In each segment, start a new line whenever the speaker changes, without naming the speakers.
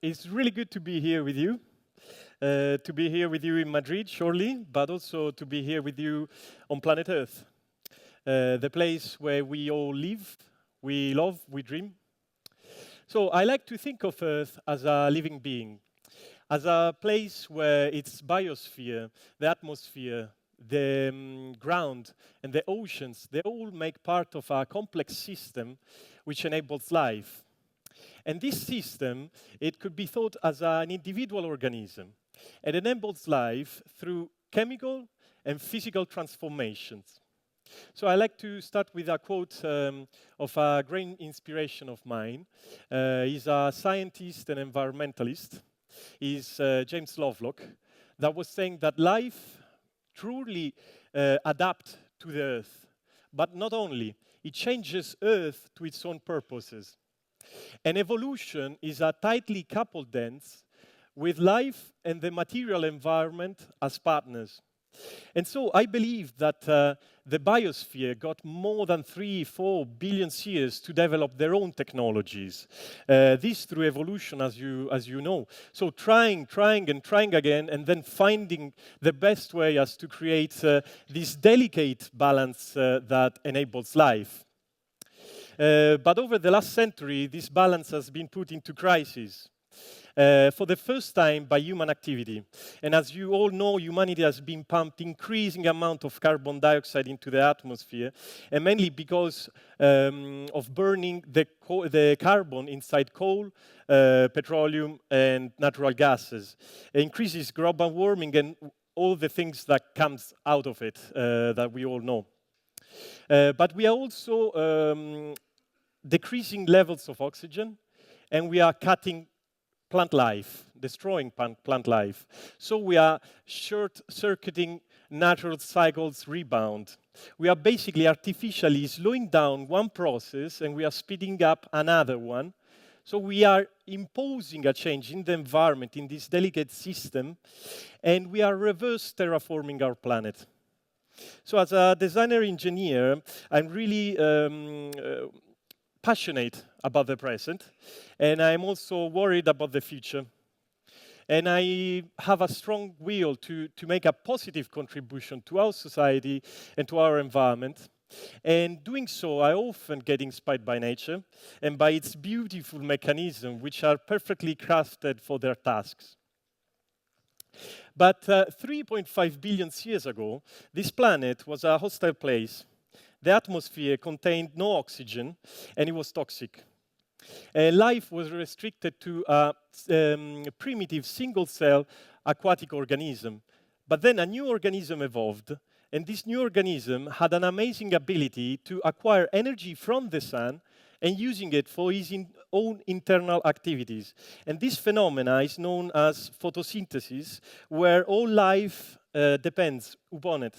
it's really good to be here with you. To be here with you in Madrid, surely, but also to be here with you on planet Earth, the place where we all live, we love, we dream. So I like to think of Earth as a living being, as a place where its biosphere, the atmosphere, the ground, and the oceans, they all make part of a complex system which enables life. And this system, it could be thought as an individual organism. It enables life through chemical and physical transformations. So I like to start with a quote of a great inspiration of mine. He's a scientist and environmentalist. He's James Lovelock, that was saying that life truly adapts to the earth. But not only, it changes earth to its own purposes. And evolution is a tightly coupled dance with life and the material environment as partners. And so I believe that the biosphere got more than 3-4 billion years to develop their own technologies. This through evolution, as you know. So trying again, and then finding the best way as to create this delicate balance that enables life. But over the last century, this balance has been put into crisis. For the first time by human activity. And as you all know, humanity has been pumped increasing amount of carbon dioxide into the atmosphere, and mainly because of burning the carbon inside coal, petroleum, and natural gases. It increases global warming and all the things that comes out of it that we all know. But we are also decreasing levels of oxygen, and we are cutting plant life, destroying plant life. So we are short-circuiting natural cycles rebound. We are basically artificially slowing down one process and we are speeding up another one. So we are imposing a change in the environment, in this delicate system, and we are reverse terraforming our planet. So as a designer engineer, I'm really passionate about the present, and I'm also worried about the future. And I have a strong will to make a positive contribution to our society and to our environment. And doing so, I often get inspired by nature and by its beautiful mechanisms, which are perfectly crafted for their tasks. But 3.5 billion years ago, this planet was a hostile place. The atmosphere contained no oxygen, and it was toxic. Life was restricted to a primitive single-cell aquatic organism. But then a new organism evolved, and this new organism had an amazing ability to acquire energy from the sun and using it for his own internal activities. And this phenomena is known as photosynthesis, where all life depends upon it.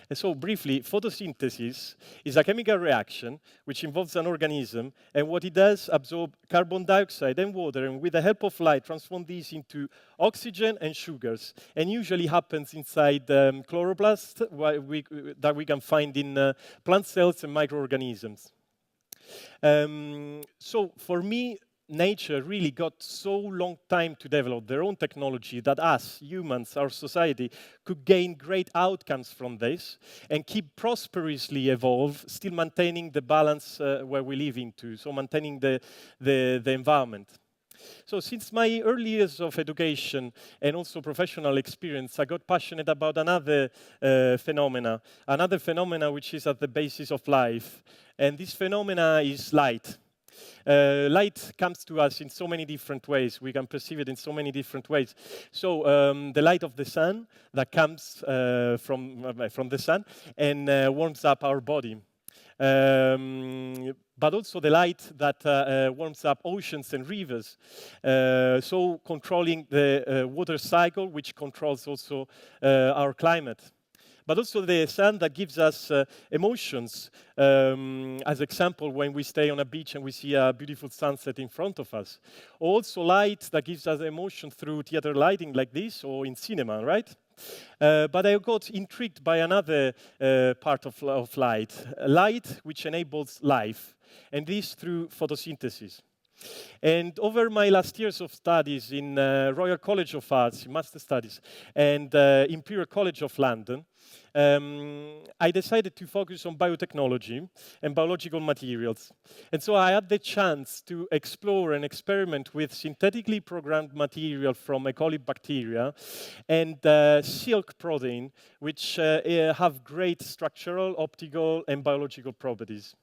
And so briefly, photosynthesis is a chemical reaction which involves an organism, and what it does, absorb carbon dioxide and water, and with the help of light, transform these into oxygen and sugars, and usually happens inside chloroplast that we can find in plant cells and microorganisms. So for me, nature really got so long time to develop their own technology that us, humans, our society, could gain great outcomes from this and keep prosperously evolve, still maintaining the balance where we live into, so maintaining the environment. So since my early years of education and also professional experience, I got passionate about another phenomena which is at the basis of life. And this phenomena is light. Light comes to us in so many different ways. We can perceive it in so many different ways. So the light of the sun that comes from the sun and warms up our body. But also the light that warms up oceans and rivers. So controlling the water cycle, which controls also our climate. But also the sun that gives us emotions. As example, when we stay on a beach and we see a beautiful sunset in front of us. Also light that gives us emotion through theater lighting like this or in cinema, right? But I got intrigued by another part of light which enables life, and this through photosynthesis. And over my last years of studies in Royal College of Arts, Master Studies, and Imperial College of London, I decided to focus on biotechnology and biological materials. And so I had the chance to explore and experiment with synthetically programmed material from E. coli bacteria and silk protein, which have great structural, optical, and biological properties.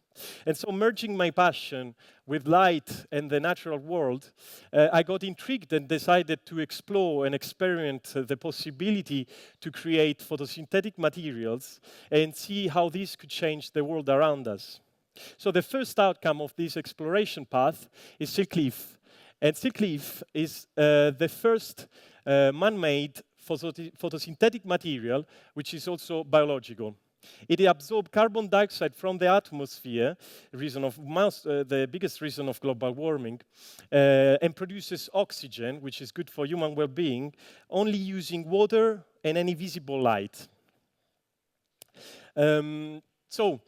And so merging my passion with light and the natural world, I got intrigued and decided to explore and experiment the possibility to create photosynthetic materials and see how this could change the world around us. So the first outcome of this exploration path is silk leaf. And silk leaf is the first man-made photosynthetic material, which is also biological. It absorbs carbon dioxide from the atmosphere, the biggest reason of global warming, and produces oxygen, which is good for human well-being, only using water and any visible light. So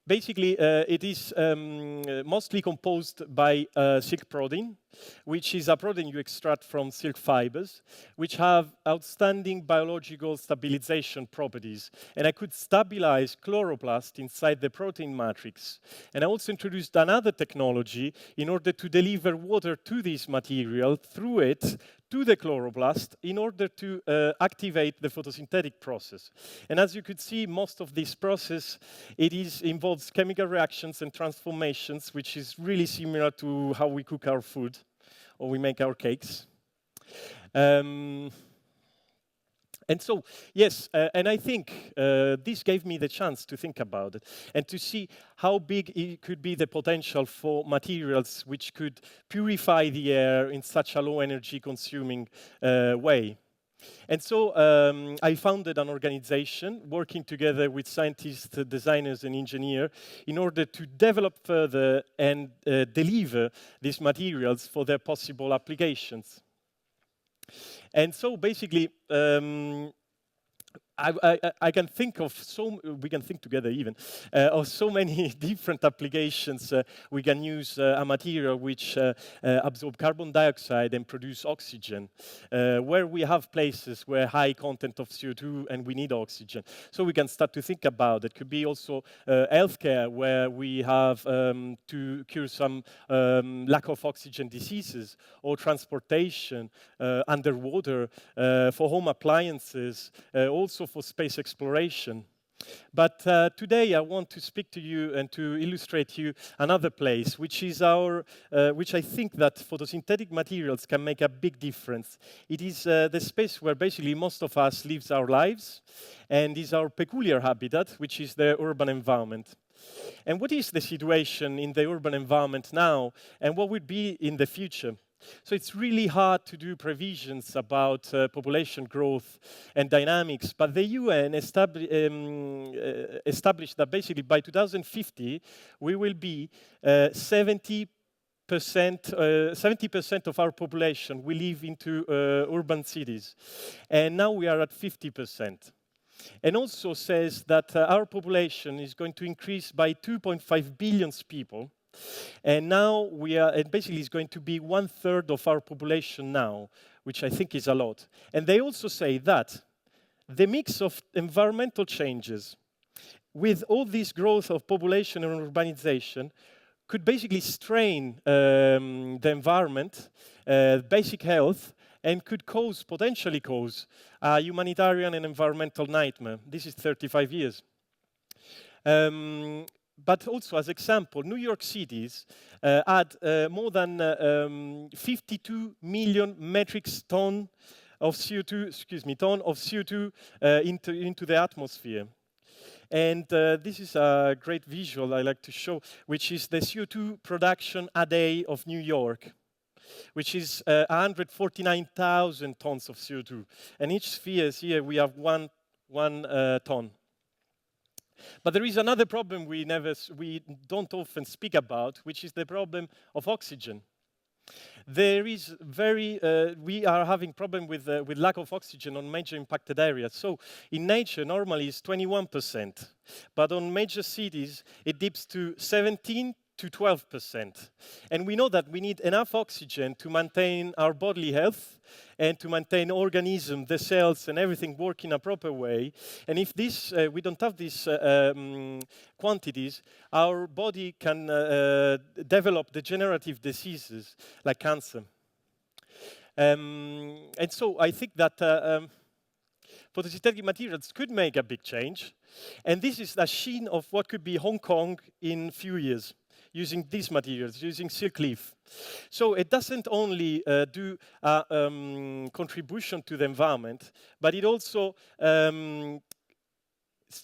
basically, it is mostly composed by silk protein, which is a protein you extract from silk fibers, which have outstanding biological stabilization properties. And I could stabilize chloroplast inside the protein matrix. And I also introduced another technology in order to deliver water to this material through it to the chloroplast in order to activate the photosynthetic process. And as you could see, most of this process, involves chemical reactions and transformations, which is really similar to how we cook our food or we make our cakes. And so, yes, and I think this gave me the chance to think about it and to see how big it could be the potential for materials which could purify the air in such a low energy consuming way. And so I founded an organization working together with scientists, designers, and engineers in order to develop further and deliver these materials for their possible applications. And so basically, I can think of we can think together even, of so many different applications. We can use a material which absorb carbon dioxide and produce oxygen, where we have places where high content of CO2 and we need oxygen. So we can start to think about it. Could be also healthcare, where we have to cure some lack of oxygen diseases, or transportation, underwater, for home appliances, also for space exploration. But today I want to speak to you and to illustrate you another place, which is which I think that photosynthetic materials can make a big difference. It is the space where basically most of us live our lives, and is our peculiar habitat, which is the urban environment. And what is the situation in the urban environment now, and what would be in the future? So it's really hard to do previsions about population growth and dynamics, but the UN established that basically by 2050, we will be 70% of our population will live into urban cities. And now we are at 50%. And also says that our population is going to increase by 2.5 billion people. And now basically it's going to be 1/3 of our population now, which I think is a lot. And they also say that the mix of environmental changes with all this growth of population and urbanization could basically strain the environment, basic health, and could potentially cause a humanitarian and environmental nightmare. This is 35 years. But also, as example, New York cities had more than 52 million metric ton of CO2, into the atmosphere. And this is a great visual I like to show, which is the CO2 production a day of New York, which is 149,000 tons of CO2. And each sphere here we have one ton. But there is another problem we don't often speak about, which is the problem of oxygen. We are having problem with lack of oxygen on major impacted areas. So in nature, normally it's 21%, but on major cities, it dips to 17 to 12%. And we know that we need enough oxygen to maintain our bodily health and to maintain organisms, the cells, and everything work in a proper way. And if we don't have these quantities, our body can develop degenerative diseases like cancer. And so I think that photosynthetic materials could make a big change. And this is a sheen of what could be Hong Kong in a few years, using these materials, using silk leaf. So it doesn't only do a contribution to the environment, but it also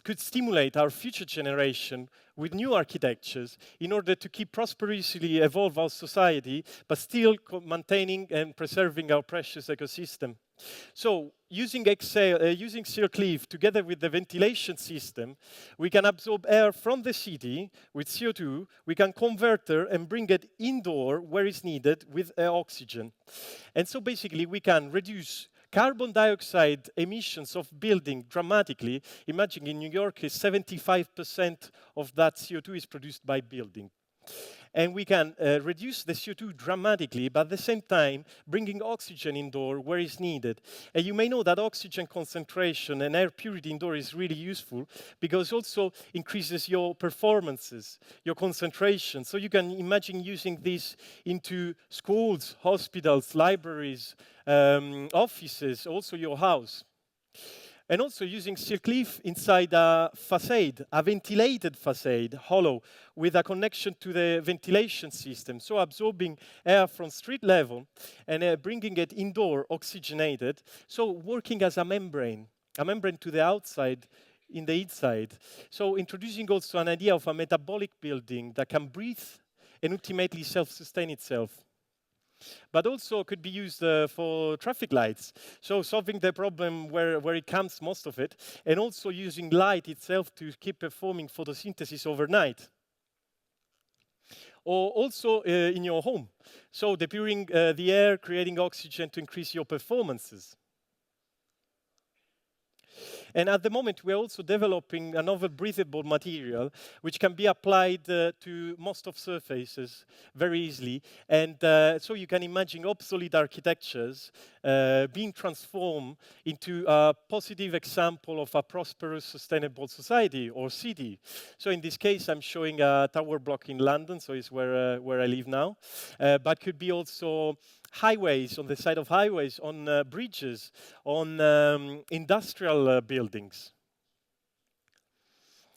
could stimulate our future generation with new architectures in order to keep prosperously evolve our society, but still maintaining and preserving our precious ecosystem. So using silk leaf together with the ventilation system, we can absorb air from the city with CO2, we can convert it and bring it indoor where it's needed with oxygen. And so basically we can reduce carbon dioxide emissions of building dramatically. Imagine in New York, 75% of that CO2 is produced by building. And we can reduce the CO2 dramatically, but at the same time, bringing oxygen indoor where it's needed. And you may know that oxygen concentration and air purity indoor is really useful because it also increases your performances, your concentration. So you can imagine using this into schools, hospitals, libraries, offices, also your house. And also using silk leaf inside a facade, a ventilated facade, hollow, with a connection to the ventilation system. So absorbing air from street level and bringing it indoor, oxygenated. So working as a membrane to the outside, in the inside. So introducing also an idea of a metabolic building that can breathe and ultimately self-sustain itself. But also could be used for traffic lights. So solving the problem where it comes, most of it, and also using light itself to keep performing photosynthesis overnight. Or also in your home. So depuring the air, creating oxygen to increase your performances. And at the moment, we're also developing a novel breathable material which can be applied to most of surfaces very easily. And so you can imagine obsolete architectures being transformed into a positive example of a prosperous, sustainable society or city. So in this case, I'm showing a tower block in London, so it's where I live now. But could be also highways, on the side of highways, on bridges, on industrial buildings.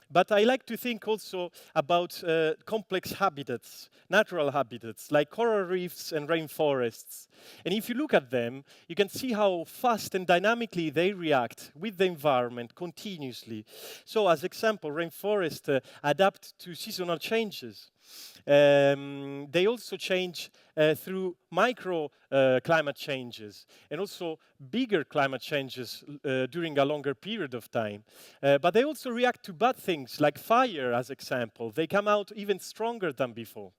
But I like to think also about complex habitats, natural habitats, like coral reefs and rainforests. And if you look at them, you can see how fast and dynamically they react with the environment continuously. So as example, rainforests adapt to seasonal changes. They also change through micro climate changes and also bigger climate changes during a longer period of time. But they also react to bad things like fire, as example. They come out even stronger than before.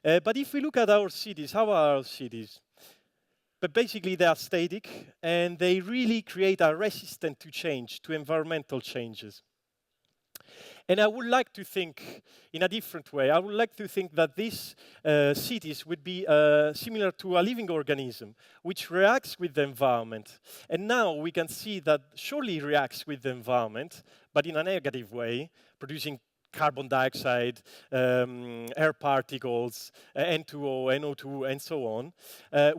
But if we look at our cities, how are our cities? But basically, they are static, and they really create a resistance to change, to environmental changes. And I would like to think in a different way. I would like to think that these cities would be similar to a living organism, which reacts with the environment. And now we can see that surely reacts with the environment, but in a negative way, producing carbon dioxide, air particles, N2O, NO2, and so on,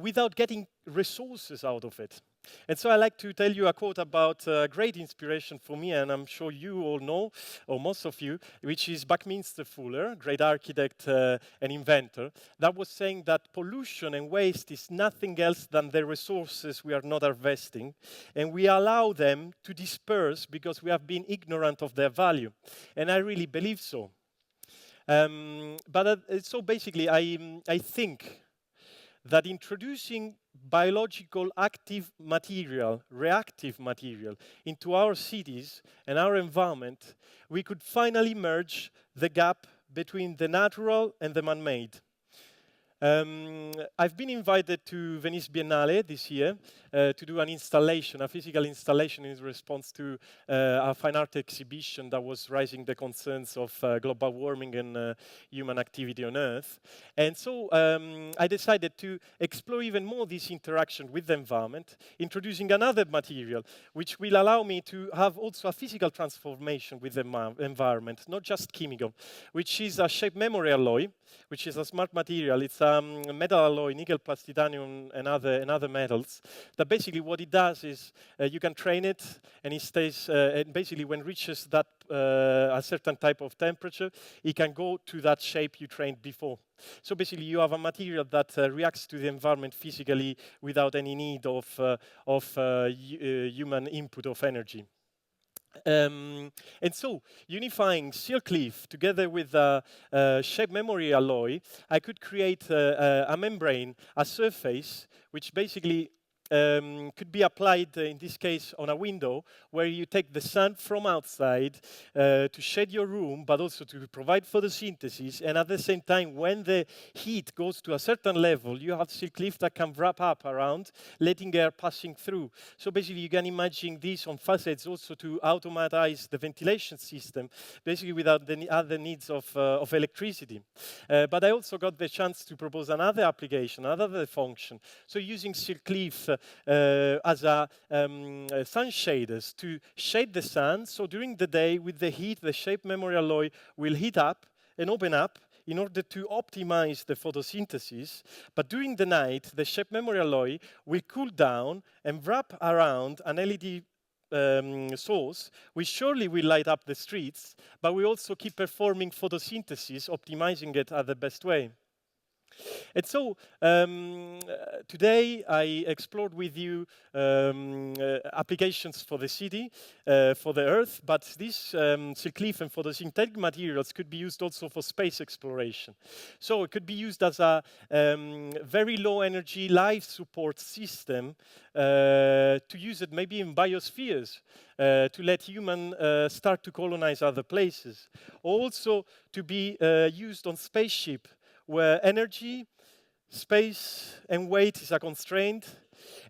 without getting resources out of it. And so I like to tell you a quote about great inspiration for me, and I'm sure you all know, or most of you, which is Buckminster Fuller, great architect and inventor, that was saying that pollution and waste is nothing else than the resources we are not harvesting, and we allow them to disperse because we have been ignorant of their value. And I really believe so. So basically, I think that introducing biological active material, reactive material, into our cities and our environment, we could finally merge the gap between the natural and the man-made. I've been invited to Venice Biennale this year to do an installation, a physical installation in response to a fine art exhibition that was raising the concerns of global warming and human activity on Earth. And so I decided to explore even more this interaction with the environment, introducing another material which will allow me to have also a physical transformation with the environment, not just chemical, which is a shape memory alloy, which is a smart material. It's a metal alloy, nickel plus titanium and other metals. That basically what it does is you can train it, and it stays. And basically, when it reaches that a certain type of temperature, it can go to that shape you trained before. So basically, you have a material that reacts to the environment physically without any need of human input of energy. And so, unifying silk leaf together with shape memory alloy, I could create a membrane, a surface, which basically could be applied, in this case, on a window, where you take the sun from outside to shade your room, but also to provide photosynthesis. And at the same time, when the heat goes to a certain level, you have silk leaf that can wrap up around, letting air passing through. So basically, you can imagine this on facades also to automatize the ventilation system, basically without the other needs of electricity. But I also got the chance to propose another application, another function. So using silk leaf as sun shaders to shade the sun. So during the day, with the heat, the shape memory alloy will heat up and open up in order to optimize the photosynthesis. But during the night, the shape memory alloy will cool down and wrap around an LED source, which surely will light up the streets, but we also keep performing photosynthesis, optimizing it at the best way. And so today I explored with you applications for the city, for the Earth, but these silk leaf and photosynthetic materials could be used also for space exploration. So it could be used as a very low energy life support system to use it maybe in biospheres, to let humans start to colonize other places. Also to be used on spaceship, where energy, space, and weight is a constraint,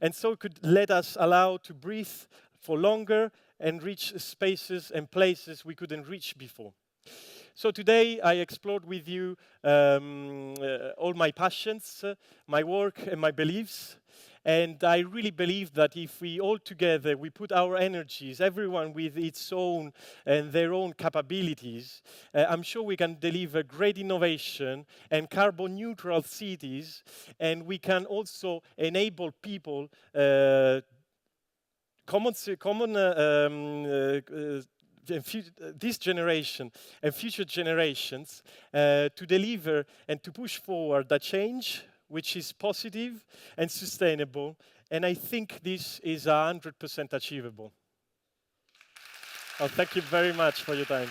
and so it could let us allow to breathe for longer and reach spaces and places we couldn't reach before. So today I explored with you all my passions, my work, and my beliefs. And I really believe that if we all together, we put our energies, everyone with its own and their own capabilities, I'm sure we can deliver great innovation and carbon neutral cities, and we can also enable people, this generation and future generations, to deliver and to push forward that change which is positive and sustainable, and I think this is 100% achievable. Well, thank you very much for your time.